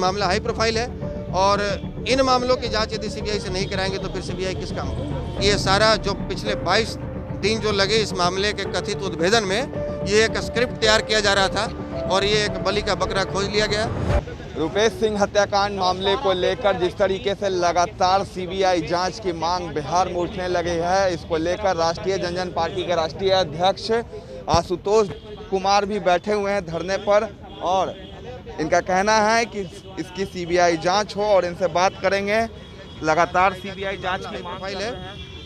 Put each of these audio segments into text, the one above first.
मामला high profile है और इन मामलों की जांच यदि सीबीआई से नहीं कराएंगे तो फिर सीबीआई किस काम को। ये सारा जो पिछले 22 दिन जो लगे इस मामले के कथित उद्भेदन में, ये एक स्क्रिप्ट तैयार किया जा रहा था और ये एक बलि का बकरा खोज लिया गया। रुपेश सिंह हत्याकांड मामले को लेकर जिस तरीके से लगातार सीबीआई जांच की मांग बिहार में उठने लगी है, इसको लेकर राष्ट्रीय जनजन पार्टी के राष्ट्रीय अध्यक्ष आशुतोष कुमार भी बैठे हुए हैं धरने पर और इनका कहना है कि इसकी सीबीआई जांच हो और इनसे बात करेंगे। लगातार सीबीआई जांच की प्रोफाइल है,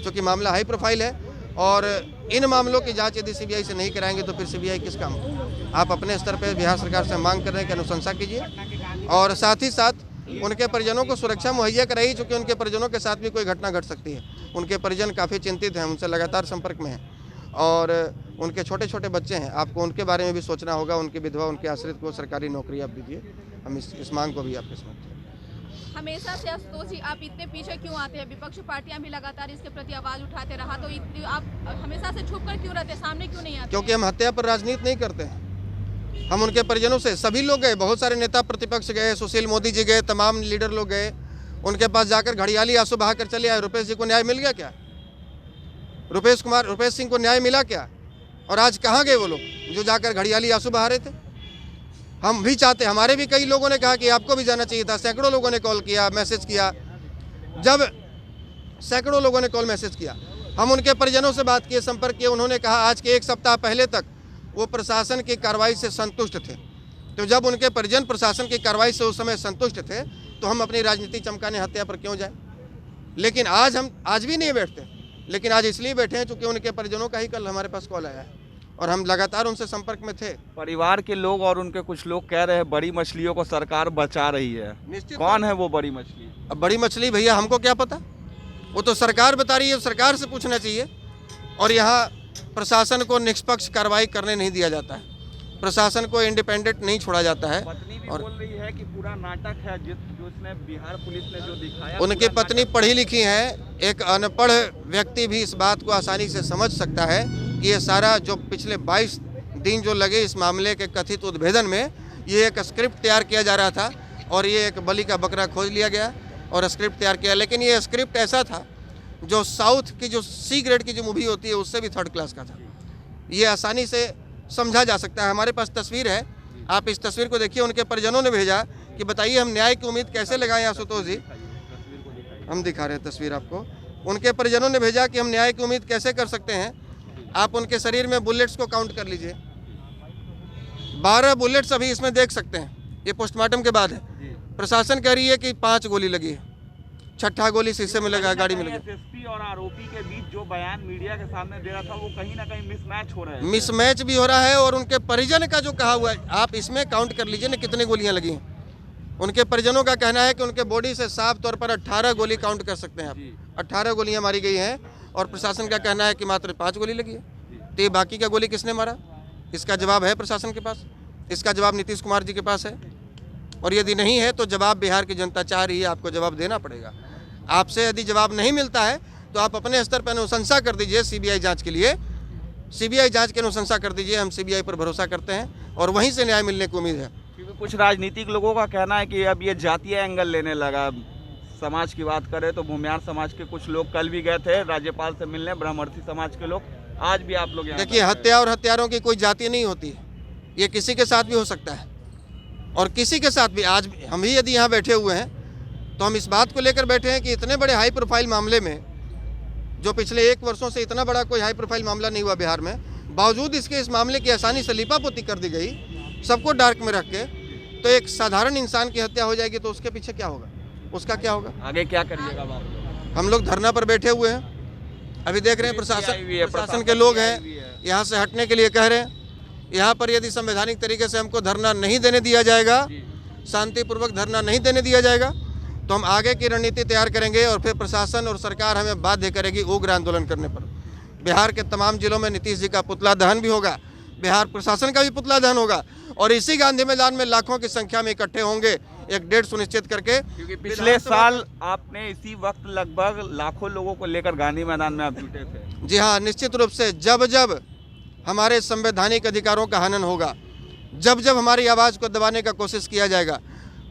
चूँकि मामला हाई प्रोफाइल है और इन मामलों की जांच यदि सीबीआई से नहीं कराएंगे तो फिर सीबीआई किस काम को। आप अपने स्तर पर बिहार सरकार से मांग करने की अनुशंसा कीजिए और साथ ही साथ उनके परिजनों को सुरक्षा मुहैया कराइए, चूँकि उनके परिजनों के साथ भी कोई घटना घट सकती है। उनके परिजन काफ़ी चिंतित हैं, उनसे लगातार संपर्क में हैं और उनके छोटे छोटे बच्चे हैं। आपको उनके बारे में भी सोचना होगा, उनकी विधवा, उनके आश्रित को सरकारी नौकरी आप दीजिए। हम इस मांग को भी आपके समझते हैं। हमेशा से आशुतोष जी आप इतने पीछे क्यों आते हैं? विपक्ष पार्टियां भी लगातार इसके प्रति आवाज उठाते रहा, तो आप हमेशा से छुप कर क्यों रहते हैं, सामने क्यों नहीं आते? क्योंकि हम हत्या पर राजनीति नहीं करते हैं। हम उनके परिजनों से, सभी लोग गए, बहुत सारे नेता प्रतिपक्ष गए, सुशील मोदी जी गए, तमाम लीडर लोग गए, उनके पास जाकर घड़ियाली आंसू बहा कर चले आए। रुपेश जी को न्याय मिल गया क्या? रुपेश सिंह को न्याय मिला क्या? और आज कहाँ गए वो लोग जो जाकर घड़ियाली आंसू बहा रहे थे? हम भी चाहते, हमारे भी कई लोगों ने कहा कि आपको भी जाना चाहिए था। सैकड़ों लोगों ने कॉल किया, मैसेज किया। जब सैकड़ों लोगों ने कॉल मैसेज किया, हम उनके परिजनों से बात किए, संपर्क किए। उन्होंने कहा आज के 1 सप्ताह पहले तक वो प्रशासन की कार्रवाई से संतुष्ट थे। तो जब उनके परिजन प्रशासन की कार्रवाई से उस समय संतुष्ट थे तो हम अपनी राजनीति चमकाने हत्या पर क्यों जाए? लेकिन आज भी नहीं बैठते, लेकिन आज इसलिए बैठे हैं चूँकि उनके परिजनों का ही कल हमारे पास कॉल आया है और हम लगातार उनसे संपर्क में थे। परिवार के लोग और उनके कुछ लोग कह रहे हैं बड़ी मछलियों को सरकार बचा रही है। निश्चित कौन है वो बड़ी मछली? अब बड़ी मछली भैया हमको क्या पता, वो तो सरकार बता रही है, सरकार से पूछना चाहिए। और यहाँ प्रशासन को निष्पक्ष कार्रवाई करने नहीं दिया जाता है, प्रशासन को इंडिपेंडेंट नहीं छोड़ा जाता है। पत्नी भी और बोल रही है कि पूरा नाटक है जो इसने बिहार पुलिस ने जो दिखाया। उनकी पत्नी पढ़ी लिखी है, एक अनपढ़ व्यक्ति भी इस बात को आसानी से समझ सकता है कि ये सारा जो पिछले 22 दिन जो लगे इस मामले के कथित उद्भेदन में, ये एक स्क्रिप्ट तैयार किया जा रहा था और ये एक बलि का बकरा खोज लिया गया और स्क्रिप्ट तैयार किया। लेकिन ये स्क्रिप्ट ऐसा था जो साउथ की जो सी ग्रेड की जो मूवी होती है उससे भी 3rd क्लास का था। ये आसानी से समझा जा सकता है। हमारे पास तस्वीर है, आप इस तस्वीर को देखिए। उनके परिजनों ने भेजा कि बताइए हम न्याय की उम्मीद कैसे लगाएं आशुतोष जी। हम दिखा रहे हैं तस्वीर आपको। उनके परिजनों ने भेजा कि हम न्याय की उम्मीद कैसे कर सकते हैं। आप उनके शरीर में बुलेट्स को काउंट कर लीजिए, 12 बुलेट्स अभी इसमें देख सकते हैं। ये पोस्टमार्टम के बाद है। प्रशासन कह रही है कि 5 गोली लगी है, 6ठा गोली शीशे में लगा, गाड़ी में लगी। एसएसपी और आरोपी के बीच जो बयान मीडिया के सामने दे रहा था वो कहीं ना कहीं मिसमैच हो रहा है। मिसमैच भी हो रहा है और उनके परिजन का जो कहा हुआ है, आप इसमें काउंट कर लीजिए ना कितनी गोलियां लगी हैं। उनके परिजनों का कहना है कि उनके बॉडी से साफ तौर पर 18 गोली काउंट कर सकते हैं आप। 18 गोलियां मारी गई हैं और प्रशासन का कहना है कि मात्र 5 गोली लगी है। तो ये बाकी का गोली किसने मारा, इसका जवाब है प्रशासन के पास, इसका जवाब नीतीश कुमार जी के पास है। और यदि नहीं है तो जवाब बिहार की जनता चाह रही है, आपको जवाब देना पड़ेगा। आपसे यदि जवाब नहीं मिलता है तो आप अपने स्तर पर अनुशंसा कर दीजिए सीबीआई जांच के लिए, सीबीआई जांच की अनुशंसा कर दीजिए। हम सीबीआई पर भरोसा करते हैं और वहीं से न्याय मिलने की उम्मीद है। क्योंकि कुछ राजनीतिक लोगों का कहना है कि अब ये जातीय एंगल लेने लगा। समाज की बात करें तो भूमियार समाज के कुछ लोग कल भी गए थे राज्यपाल से मिलने, ब्रह्मर्थी समाज के लोग। आज भी आप लोग देखिए, हत्या और हत्यारों की कोई जाति नहीं होती है, ये किसी के साथ भी हो सकता है और किसी के साथ भी। आज हम ही यदि यहाँ बैठे हुए हैं तो हम इस बात को लेकर बैठे हैं कि इतने बड़े हाई प्रोफाइल मामले में, जो पिछले 1 वर्षों से इतना बड़ा कोई हाई प्रोफाइल मामला नहीं हुआ बिहार में, बावजूद इसके इस मामले की आसानी से लिपापोती कर दी गई, सबको डार्क में रख के। तो एक साधारण इंसान की हत्या हो जाएगी तो उसके पीछे क्या होगा, उसका क्या होगा? आगे क्या करिएगा आप? हम लोग धरना पर बैठे हुए हैं, अभी देख रहे हैं प्रशासन के लोग हैं यहाँ से हटने के लिए कह रहे हैं। यहाँ पर यदि संवैधानिक तरीके से हमको धरना नहीं देने दिया जाएगा, शांतिपूर्वक धरना नहीं देने दिया जाएगा, तो हम आगे की रणनीति तैयार करेंगे और फिर प्रशासन और सरकार हमें बाध्य करेगी उग्र आंदोलन करने पर। बिहार के तमाम जिलों में नीतीश जी का पुतला दहन भी होगा, बिहार प्रशासन का भी पुतला दहन होगा और इसी गांधी मैदान में लाखों की संख्या में इकट्ठे होंगे, एक डेट सुनिश्चित करके। क्योंकि पिछले साल आपने इसी वक्त लगभग लाखों लोगों को लेकर गांधी मैदान में आप जुटे थे। जी हाँ, निश्चित रूप से। जब जब हमारे संवैधानिक अधिकारों का हनन होगा, जब जब हमारी आवाज़ को दबाने का कोशिश किया जाएगा,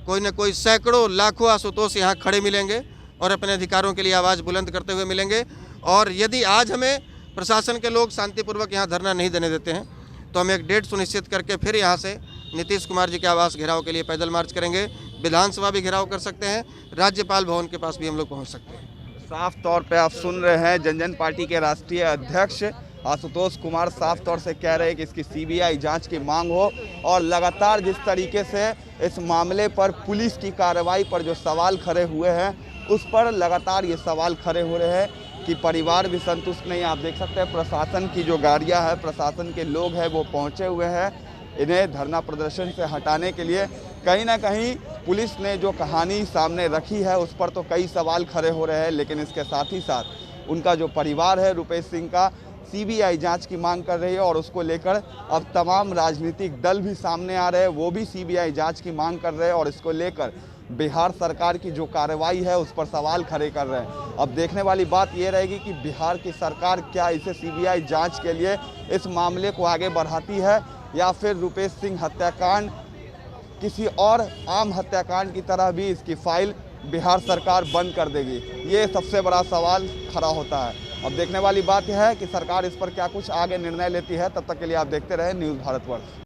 कोई न कोई सैकड़ों लाखों आशुतोष यहाँ खड़े मिलेंगे और अपने अधिकारों के लिए आवाज़ बुलंद करते हुए मिलेंगे। और यदि आज हमें प्रशासन के लोग शांतिपूर्वक यहाँ धरना नहीं देने देते हैं तो हम एक डेट सुनिश्चित करके फिर यहाँ से नीतीश कुमार जी के आवास घेराव के लिए पैदल मार्च करेंगे। विधानसभा भी घेराव कर सकते हैं, राज्यपाल भवन के पास भी हम लोग पहुँच सकते हैं। साफ तौर पे आप सुन रहे हैं जनजन पार्टी के राष्ट्रीय अध्यक्ष आशुतोष कुमार साफ तौर से कह रहे हैं कि इसकी सीबीआई जांच की मांग हो। और लगातार जिस तरीके से इस मामले पर पुलिस की कार्रवाई पर जो सवाल खड़े हुए हैं उस पर लगातार ये सवाल खड़े हो रहे हैं कि परिवार भी संतुष्ट नहीं। आप देख सकते हैं प्रशासन की जो गाड़ियां हैं, प्रशासन के लोग हैं वो पहुंचे हुए हैं इन्हें धरना प्रदर्शन से हटाने के लिए। कहीं ना कहीं पुलिस ने जो कहानी सामने रखी है उस पर तो कई सवाल खड़े हो रहे हैं, लेकिन इसके साथ ही साथ उनका जो परिवार है रुपेश सिंह का सीबीआई जांच की मांग कर रही है और उसको लेकर अब तमाम राजनीतिक दल भी सामने आ रहे हैं, वो भी सीबीआई जांच की मांग कर रहे हैं और इसको लेकर बिहार सरकार की जो कार्रवाई है उस पर सवाल खड़े कर रहे हैं। अब देखने वाली बात ये रहेगी कि बिहार की सरकार क्या इसे सीबीआई जांच के लिए इस मामले को आगे बढ़ाती है या फिर रुपेश सिंह हत्याकांड किसी और आम हत्याकांड की तरह भी इसकी फाइल बिहार सरकार बंद कर देगी। ये सबसे बड़ा सवाल खड़ा होता है। अब देखने वाली बात यह है कि सरकार इस पर क्या कुछ आगे निर्णय लेती है। तब तक के लिए आप देखते रहे न्यूज़ भारतवर्ष।